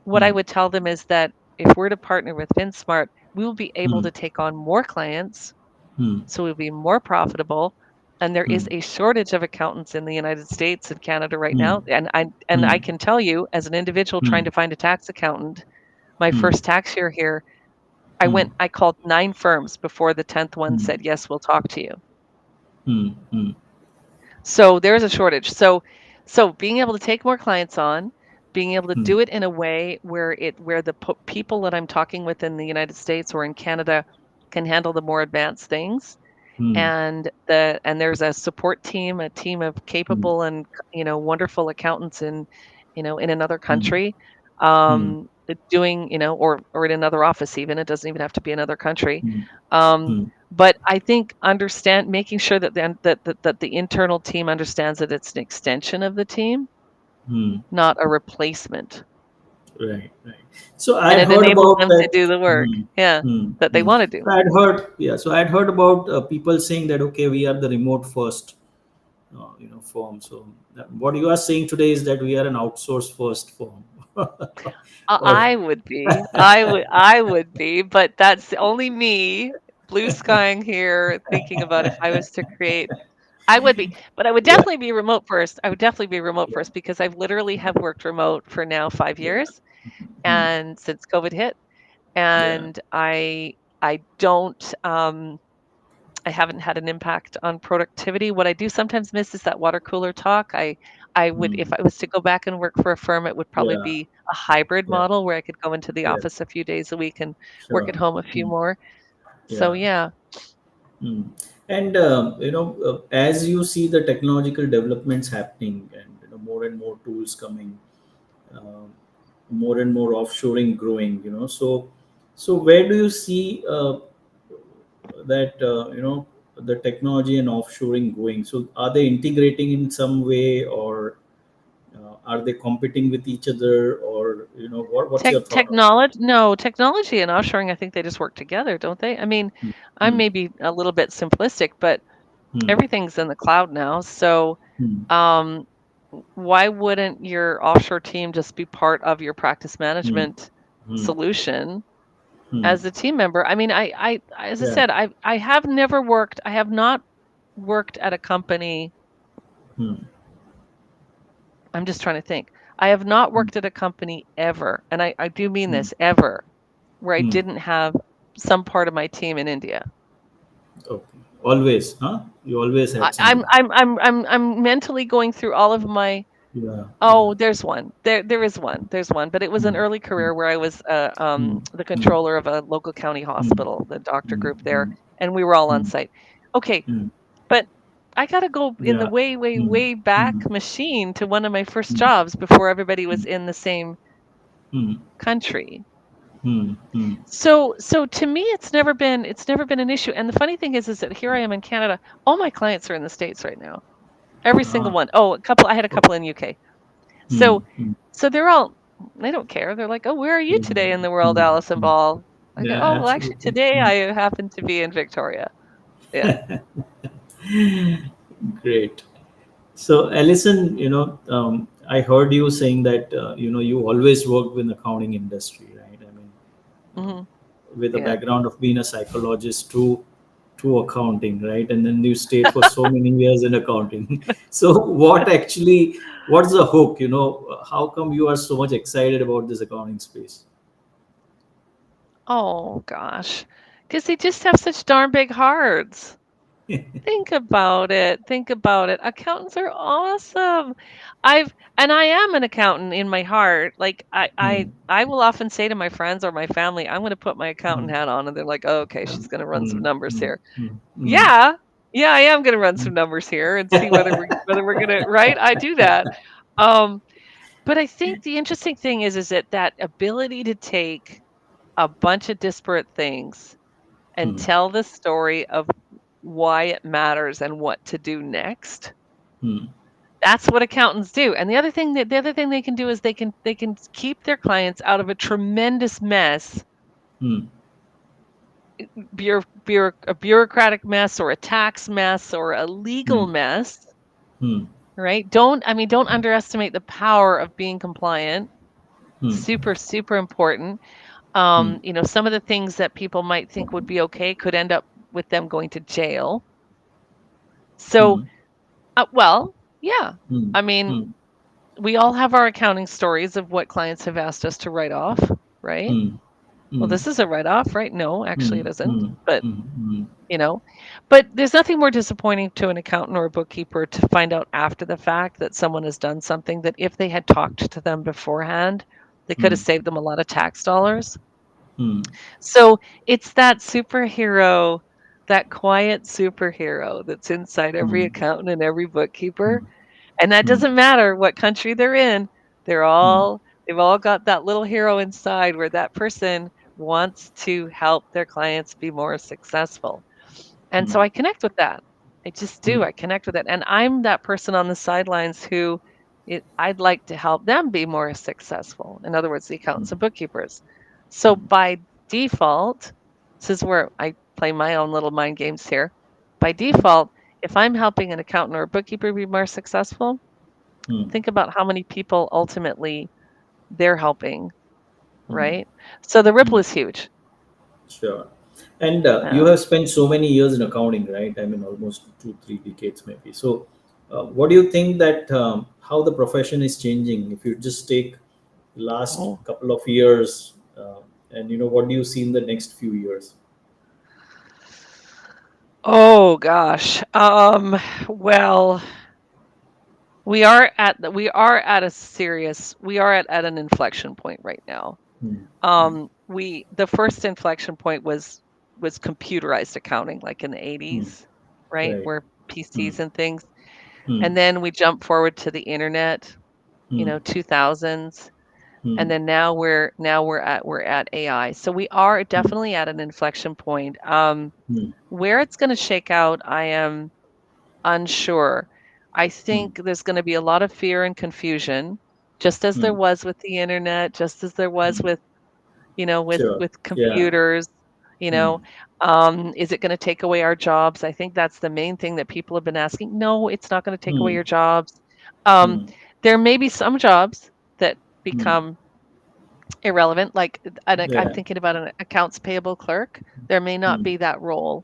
what I mm, would tell them is that if we're to partner with Finsmart, we will be able mm, to take on more clients, mm, so we'll be more profitable, and there is Hmm. a shortage of accountants in the United States and Canada right Hmm. now. And I Hmm. can tell you, as an individual Hmm. trying to find a tax accountant, my Hmm. first tax year here, Hmm. I called 9 firms before the 10th one Hmm. said, "Yes, we'll talk to you." Hmm. Hmm. So there is a shortage. So being able to take more clients on, being able to Hmm. do it in a way where the people that I'm talking with in the United States or in Canada can handle the more advanced things, Hmm. and there's a support team, a team of Hmm. capable and wonderful accountants in another Hmm. country, Hmm. doing or in another office. Even it doesn't even have to be another country. Hmm. um, Hmm. but I think making sure that the internal team understands that it's an extension of the team, Hmm. not a replacement, Right, right. So and I'd it heard enables about them to that. do the work, Hmm. yeah, Hmm. that they Hmm. want to do. So I'd heard, yeah. So I'd heard about people saying that okay, we are the remote first, firm. So what you are saying today is that we are an outsource first firm. Or I would be. I would be, but that's only me, blue skying here, thinking about if I was to create. I would be, but I would yeah, definitely be remote first. I would definitely be remote yeah, first because I've literally have worked remote for now 5 yeah. years, Hmm. and since COVID hit, Yeah. and I don't I haven't had an impact on productivity. What I do sometimes miss is that water cooler talk. I would, Hmm. if I was to go back and work for a firm, it would probably Yeah. be a hybrid Yeah. model where I could go into the Yeah. office a few days a week and work Sure. at home a few Hmm. more. So Yeah. yeah. Hmm. And as you see the technological developments happening, and more and more tools coming, uh, more and more offshoring growing, so where do you see that the technology and offshoring going? So are they integrating in some way, or are they competing with each other, or what's your thought on that? Technology, no, technology and offshoring, I think they just work together, don't they? I mean, Hmm. I'm Hmm. maybe a little bit simplistic, but Hmm. everything's in the cloud now. So Hmm. um, why wouldn't your offshore team just be part of your practice Hmm. management Hmm. solution Hmm. as a team member? I mean, as I Yeah. said, I have not worked at a company. Hmm. I'm just trying to think. I have not Hmm. worked at a company ever, and I do mean Hmm. this, ever, where I Hmm. didn't have some part of my team in India. Okay. Always, huh? You always I, had I'm somebody. I'm I'm I'm I'm mentally going through all of my. Yeah. Yeah. Oh, there's one. There is one. There's one, but it was an Hmm. early Hmm. career where I was Hmm. the Hmm. controller of a local county Hmm. hospital, the doctor Hmm. group there, Hmm. and we were all on Hmm. site. Okay, Hmm. but I got to go in the Yeah. way, way, Hmm. way back Hmm. machine to one of my first Hmm. jobs before everybody was Hmm. in the same Hmm. country. Hmm. Hmm. So to me, it's never been an issue. And the funny thing is that here I am in Canada. All my clients are in the States right now. Every single Ah. one. Oh, a couple. I had a Okay. couple in UK. Hmm. So Hmm. so they're all, they don't care. They're like, "Oh, where are you Yeah. today in the world, Hmm. Alison Hmm. Ball?" I go, Yeah. "Oh, well, actually, Absolutely. today Hmm. I happen to be in Victoria." Yeah. Great. So, Alison, I heard you saying that you always worked in the accounting industry, right? I mean, uh, Hmm. with a Yeah. background of being a psychologist to accounting, right? And then you stayed for so many years in accounting. So, what's the hook? How come you are so much excited about this accounting space? Oh gosh, because they just have such darn big hearts. Think about it. Think about it. Accountants are awesome. I am an accountant in my heart. Like Hmm. I will often say to my friends or my family, I'm going to put my accountant Hmm. hat on, and they're like, oh, okay, she's going to run some Hmm. numbers Hmm. here. Hmm. Hmm. Yeah, yeah, I am going to run Hmm. some numbers here and see whether we're going to, right. I do that. Um, but I think the interesting thing is that ability to take a bunch of disparate things and Hmm. tell the story of why it matters and what to do next. Hmm. That's what accountants do. And the other thing they can do is they can keep their clients out of a tremendous mess, Hmm. a bureaucratic mess or a tax mess or a Hmm. legal mess, Hmm. right? Don't underestimate the power of being compliant. Hmm. Super, super important. Hmm. Some of the things that people might think would be okay could end up with them going to jail. So, Hmm. well, yeah. Hmm. I mean, Hmm. we all have our accounting stories of what clients have asked us to write off, right? Hmm. Well, Hmm. this is a write off, right? No, actually, Hmm. it isn't. Hmm. But, Hmm. Hmm. you know, but there's nothing more disappointing to an accountant or a bookkeeper to find out after the fact that someone has done something that if they had talked to them beforehand, they could have Hmm. saved them a lot of tax dollars. Hmm. So it's that superhero, that quiet superhero that's inside every Hmm. accountant and every bookkeeper. Hmm. And that Hmm. doesn't matter what country they're in. They're Hmm. all they've all got that little hero inside where that person wants to help their clients be more successful. And so Hmm. I connect with that. I just do. Hmm. I connect with it. And I'm that person on the sidelines who I'd like to help them be more successful. In other words, the accountants and bookkeepers. So Hmm. by default, this is where I play my own little mind games here. By Hmm. default, if I'm helping an accountant or a bookkeeper be more successful, Hmm. think about how many people ultimately they're helping, Hmm. right? So the ripple Hmm. is huge. Sure. And you Um, have spent so many years in accounting, right? I mean, almost 2, 3 decades, maybe. So, what do you think that how the profession is changing? If you just take last oh, couple of years, and what do you see in the next few years? oh gosh. Well, we are at an inflection point right now. Hmm. Hmm. The first inflection point was computerized accounting, like in the Hmm. 80s, right? Right. Where Hmm. PCs and things. Hmm. And then we jump forward to the internet, Hmm. 2000s. And Hmm. then now we're at AI. So we are Hmm. definitely at an inflection point. Hmm. Where it's going to shake out, I am unsure. I Hmm. think there's going to be a lot of fear and confusion, just as there Hmm. was with the internet, just as there was Hmm. with, with Sure. Yeah. computers, you know. Hmm. Is it going to take away our jobs? I think that's the main thing that people have been asking. No, it's not going to take away Hmm. your jobs. Um, Hmm. there may be some jobs that Hmm. become irrelevant, like I'm Yeah. thinking about an accounts payable clerk. There may not Hmm. be that role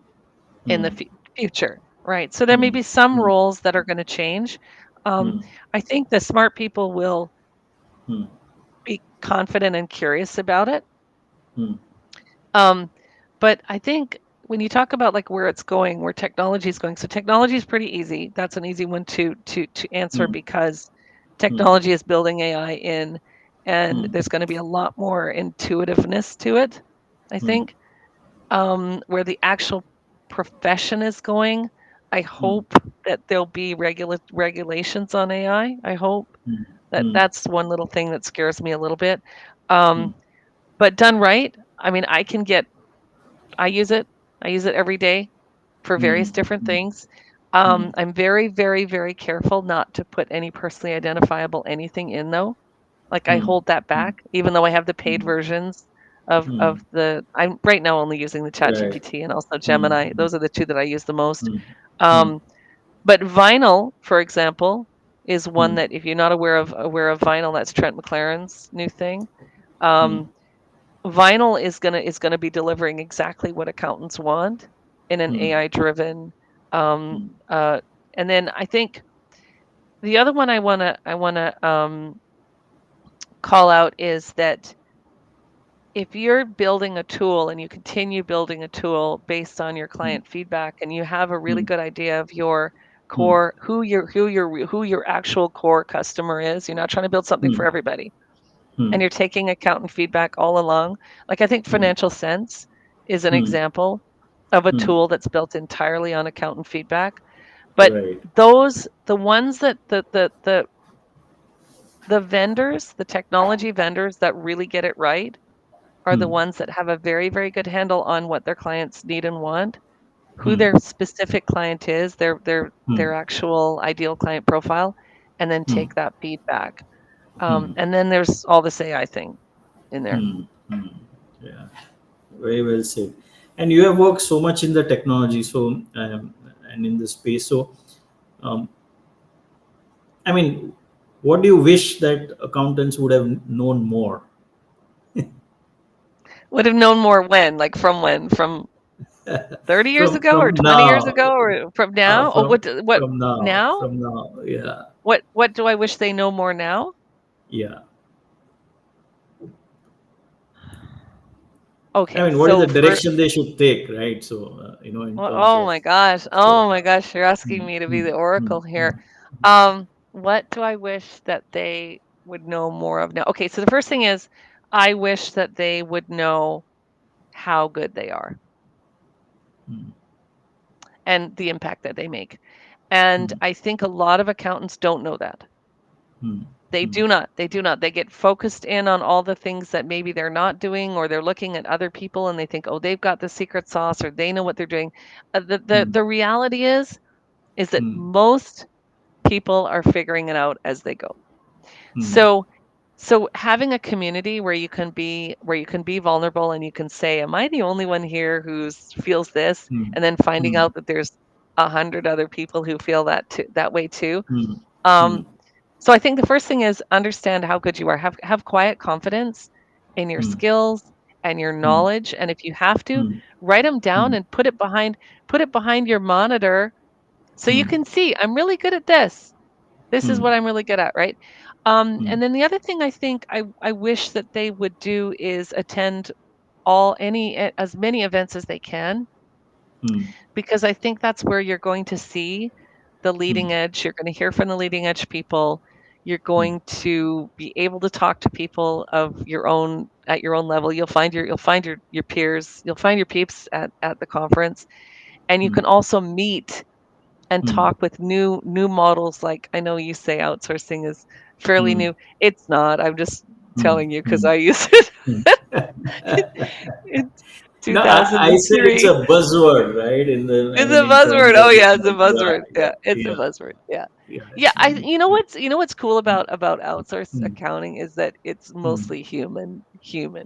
in the Hmm. future, right? So there may Hmm. be some Hmm. roles that are going to change. Um, Hmm. I think the smart people will Hmm. be confident and curious about it. Hmm. Um, but I think when you talk about like where it's going, where technology is going, so technology is pretty easy. That's an easy one to answer Hmm. because Hmm. technology is building AI in, and Hmm. there's going to be a lot more intuitiveness to it. I Hmm. think where the actual profession is going. I Hmm. hope that there'll be regulations on AI. I hope Hmm. that Hmm. that's one little thing that scares me a little bit. Hmm. Um, but done right, I mean, I use it. I use it every day for Hmm. various different Hmm. things. Hmm. I'm very, very, very careful not to put any personally identifiable anything in though. Like, I Hmm. hold that Hmm. back, even though I have the paid Hmm. versions of Hmm. I'm right now only using the Right. ChatGPT and also Hmm. Gemini. Those are the 2 that I use the most. Hmm. Hmm. Um, but Vinyl, for example, is one Hmm. that if you're not aware of Vinyl, that's Trent McLaren's new thing. Hmm. Um, Vinyl is gonna be delivering exactly what accountants want in an Hmm. AI driven. Um, Hmm. uh, and then I think the other one I wanna call out is that if you're building a tool and you continue building a tool based on your Hmm. client feedback and you have a really Hmm. good idea of your Hmm. core, who your actual core customer is, you're not trying to build something Hmm. for everybody, Hmm. and you're taking accountant feedback all along. Like, I think Hmm. Financial Sense is an Hmm. example of a Hmm. tool that's built entirely on accountant feedback. But Right. the ones that the vendors, the technology vendors that really get it right are the Hmm. ones that have a very, very good handle on what their clients need and want, who Hmm. their specific client is, their Hmm. actual ideal client profile, and then Hmm. take that feedback. Hmm. And then there's all this AI thing in there. Hmm. Hmm. Yeah. Very well said. And you have worked so much in the technology, so and in the space. So, um, I mean, what do you wish that accountants would have known more? Would have known more when, like from when, from. 30 years from ago or 20 years now, ago or from now? Oh, what now? from now, yeah, What do I wish they know more now? yeah. I Okay, mean, what is so the for direction they should take, right? So, in terms oh of, my gosh. so, Oh my gosh, you're asking mm, me to be mm, the mm, oracle here. mm, What do I wish that they would know more of now? Okay, so the first thing is I wish that they would know how good they are mm, and the impact that they make. And mm, I think a lot of accountants don't know that. mm, They mm, do not. They do not. They get focused in on all the things that maybe they're not doing, or they're looking at other people and they think, oh, they've got the secret sauce or they know what they're doing. The reality is that mm, most people are figuring it out as they go. mm, So so having a community where you can be vulnerable and you can say, am I the only one here who's feels this? mm, And then finding mm, out that there's 100 other people who feel that way too. mm, mm, Um, so I think the first thing is understand how good you are. Have quiet confidence in your mm, skills and your mm, knowledge. And if you have to, mm, write them down mm, and put it behind your monitor so you mm, can see I'm really good at this. This is mm, what I'm really good at, right? mm, And then the other thing I think I wish that they would do is attend as many events as they can, mm, because I think that's where you're going to see the mm, leading edge. You're going to hear from the leading edge people. You're mm, going to be able to talk to people of your own at your own level. You'll find your peers. You'll find your peeps at the conference, and you mm, can also meet and mm, talk with new models. Like I know you say outsourcing is fairly mm, new. It's not. I'm just mm, telling you because mm, I used it mm. in No, I said it's 2003. a buzzword, right? It's a In terms buzzword. of, Oh yeah, it's a yeah, buzzword. yeah, Yeah, it's a yeah, buzzword. Yeah. yeah. Yeah, It's not. you know what's cool Mm, about outsourced mm, accounting is that it's mm, mostly human.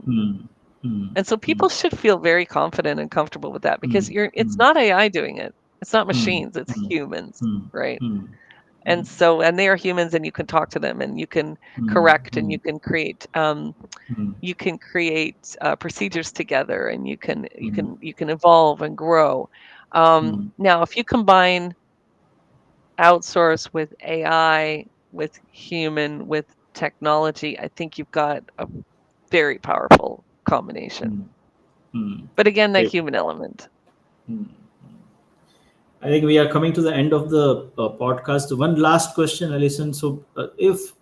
mm, mm, And so mm, people should feel very confident and comfortable with that because mm, it's mm, not AI doing it. It's not mm, machines, it's mm, humans, mm, right? mm, And so and they are humans and you can talk to them and you can mm, correct and mm, mm, you can create procedures together and mm, you can evolve and grow. mm, Now, if you combine outsource with AI, with human, with technology, I think you've got a very powerful combination. mm, mm. But again, that Great. human element. Mm. I think we are coming to the end of the podcast. One last question, Alison. So, if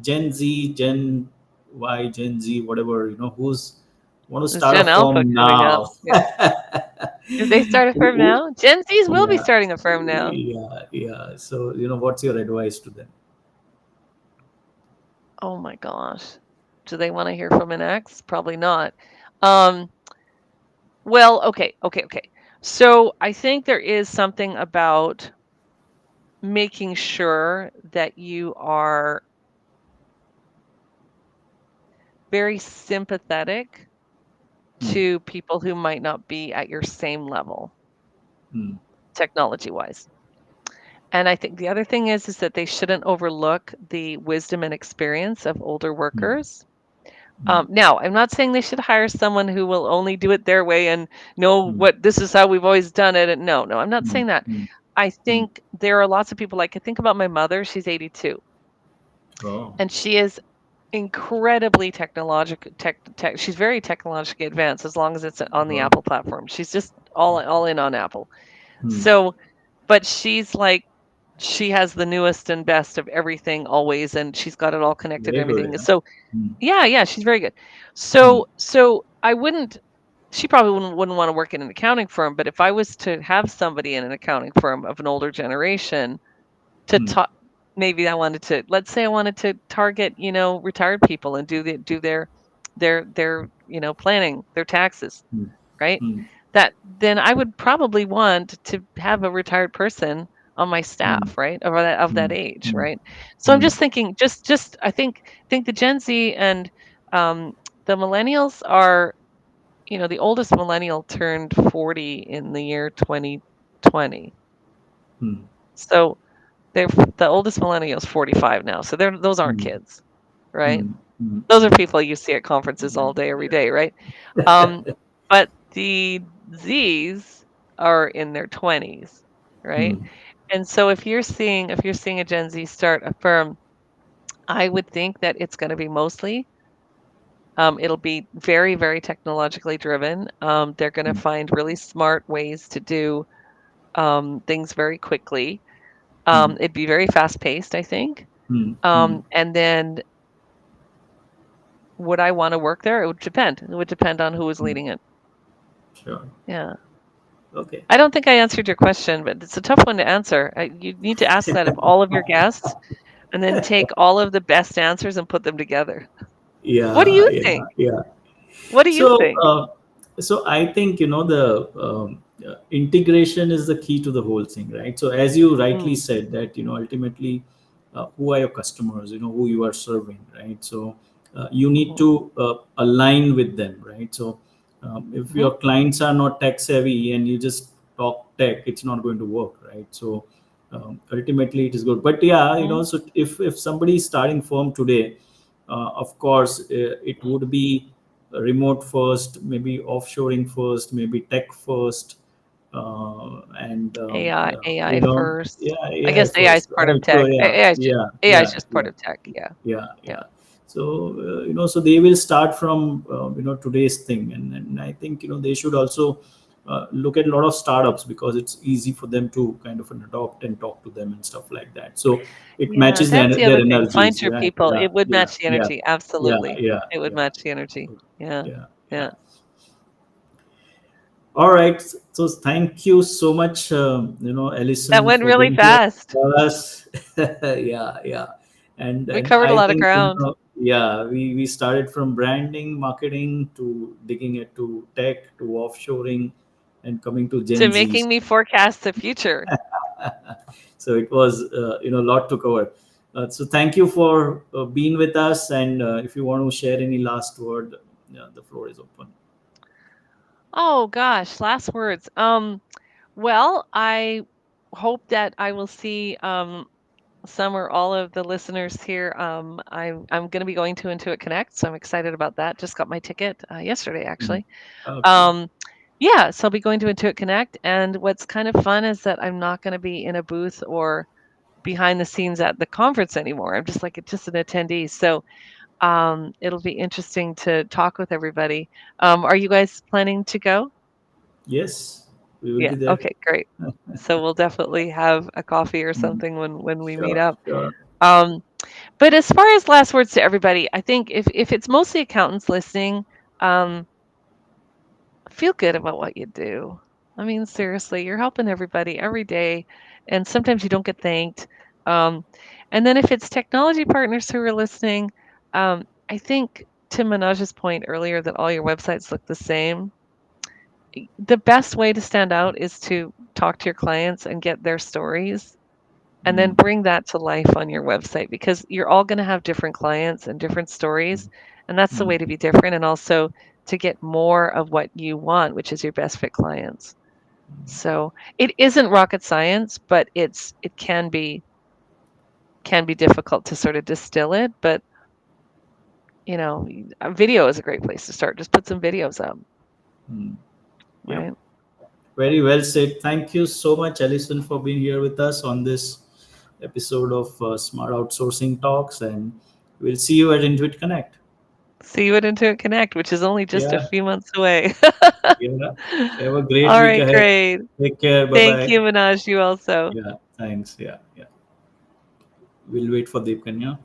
Gen Z, Gen Y, Gen Z, whatever, who's want to There's start a Gen Alpha firm coming up. now? Yeah. Did they start a firm now? Gen Zs will be Yeah, starting a firm now. yeah, yeah. So, what's your advice to them? Oh my gosh. Do they want to hear from an ex? Probably not. Um, well, okay. So I think there is something about making sure that you are very sympathetic Mm, to people who might not be at your same level mm, technology wise. And I think the other thing is that they shouldn't overlook the wisdom and experience of older mm, workers. mm, Now, I'm not saying they should hire someone who will only do it their way and know mm, what this is how we've always done it. And no, I'm not mm, saying that. mm, I mm. think there are lots of people like I think about my mother, she's 82, Oh. and she is incredibly tech, she's very technologically advanced as long as it's on the Oh. Apple platform. She's just all in on Apple. Mm. So, but she's like she has the newest and best of everything always and she's got it all connected and Very good. everything. Yeah. So, Mm, yeah, she's very good. mm, So I wouldn't she probably wouldn't want to work in an accounting firm, but if I was to have somebody in an accounting firm of an older generation to mm, talk, maybe I wanted to, let's say I wanted to target, retired people and do their, planning, their taxes, mm, right? mm, That then I would probably want to have a retired person on my mm, staff, right? Of that mm, age, mm, right? So I'm mm. just thinking, just I think the Gen Z and um, the millennials are, the oldest millennial turned 40 in the year 2020. Mm, So they're the oldest millennial is 45 now. So those aren't mm, kids, right? mm, mm, Those are mm. people you see at conferences Yeah, all day, every yeah. day, right? Um, but the Zs are in their 20s, right? Hmm. And so if you're seeing a Gen Z start a firm, I would think that it's going to be mostly it'll be very, very technologically driven. They're going to Hmm. find really smart ways to do things very quickly. Hmm. It'd be very fast paced, I think. Hmm. Hmm. And then would I want to work there? It would depend. It would depend on who was Hmm. leading it. Sure. Yeah. Okay. I don't think I answered your question, but it's a tough one to answer. You need to ask that of all of your guests and then take all of the best answers and put them together. What do Yeah. you Yeah. think? Yeah. What do you So, think? I think the integration is the key to the whole thing, right? So, as you rightly Mm, said, that ultimately, who are your customers? Who you are serving, right? So, you need mhm, to align with them, right? So, if mhm, your clients are not tech savvy and you just talk tech, it's not going to work, right? So, ultimately, it is good. But yeah, mhm. so if somebody is starting firm today, of course, it would be remote first, maybe offshoring first, maybe tech first, and AI first. yeah, I AI guess AI is first, part of right? So tech. yeah, yeah, AI is yeah, just part yeah, of tech. Yeah. yeah, Yeah. yeah. So so they will start from today's thing, and I think they should also look at a lot of startups, because it's easy for them to kind of adopt and talk to them and stuff like that. So it Yeah, matches that's the their other thing. Find energies. your Yeah, people. yeah, It would yeah, match the yeah, energy. yeah, Absolutely. yeah, It would yeah, match the energy. Yeah. yeah, yeah. Yeah. All right. So thank you so much, That Alison, went for really being here fast. with us. Yeah, yeah. We And covered a I lot of think, ground. yeah, we started from branding, marketing, to digging into tech, to offshoring, and coming to To Gen making Zs. me forecast the future. So it was a lot to cover. So thank you for being with us. And if you want to share any last word, the floor is open. Oh gosh, last words. Well, I hope that I will see some or all of the listeners here. I'm going to be going to Intuit Connect, so I'm excited about that. Just got my ticket yesterday, Mm. actually. Okay. Um, yeah, so I'll be going to Intuit Connect, and what's kind of fun is that I'm not going to be in a booth or behind the scenes at the conference anymore. I'm just an attendee. So it'll be interesting to talk with everybody. Are you guys planning to go? Yes, we will Yeah. be there. Okay, great. So we'll definitely have a coffee or Mm. something when we meet Sure, up. sure. Um, but as far as last words to everybody, I think if it's mostly accountants listening, um, feel good about what you do. I mean, seriously, you're helping everybody every day, and sometimes you don't get thanked. Um, and then if it's technology partners who are listening, I think to Manoj's point earlier that all your websites look the same, the best way to stand out is to talk to your clients and get their stories and then Mm, bring that to life on your website because you're all going to have different clients and different stories. And that's the mm, way to be different and also to get more of what you want, which is your best fit clients. So it isn't rocket science, but it can be difficult to sort of distill it. But a video is a great place to start. Just put some videos up, mm. Yep. right? Very well said. Thank you so much, Alison, for being here with us on this episode of Smart Outsourcing Talks. And we'll see you at Intuit Connect. See you at Intuit Connect, which is only just a Yeah. few months away. Yeah. Have a great All week right, ahead. great. Take care. Bye Thank bye. you, Manoj. You also. Yeah. Thanks. Yeah. Yeah. We'll wait for Deepkanya.